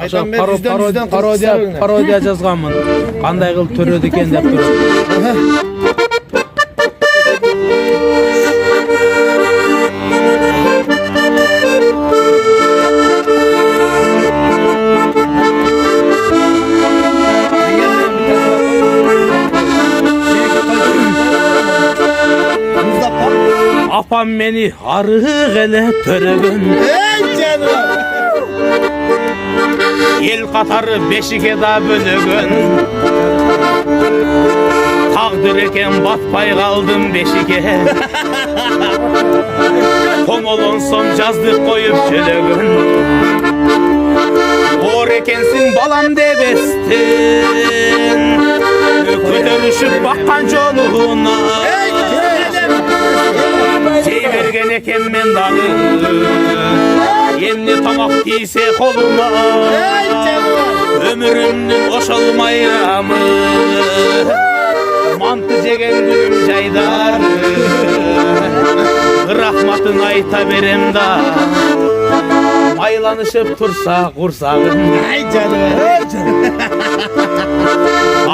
Aşağı parodiya жазганмын. Кандай кылып төрөдү экен деп туруп. Apam meni arık ele törөгөн. Ey canım. El katarı beşike da bölөгөн. Taqdir eken batpay kaldım beşike. Komolonsam жаздык koyup çölөгön. Or ekensin balam debestin. Kötörüşüp bakkan joluna. Çevirgen eken men dağı. Emni tamak giyse koluma. Ömrümdün oşalmayramı. Mantı jegen günüm jaydar. Rahmatın ayta berem da. Maylanışıp tursa kursağım. Ay canım.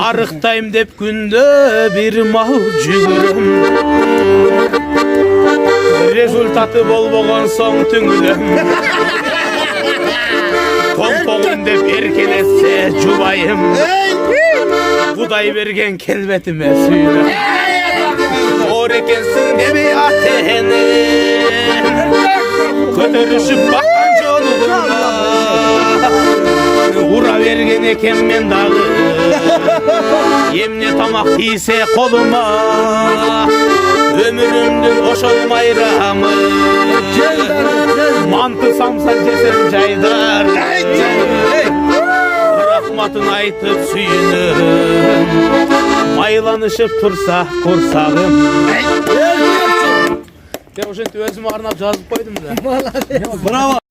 Arıktayım dep günde bir mal jügürüm. Rezultatı bol boğan son tüngülüm. Tompoğum dep erkeletse cubayım. Kuday bergen kelbetime suyuna. Or ekensin deme atene. Kötörüşüp bakkan joluna. Ura bergen eken men dağı. Emne tamak ise koluma. Ömrümdün oşolmayramı. Mantı samsa jesen jaydar. Rahmatın aytıp suyunum. Maylanışıp tursa kursağım. Ben ошентип өзүм арнап жазып койдум да. Bravo.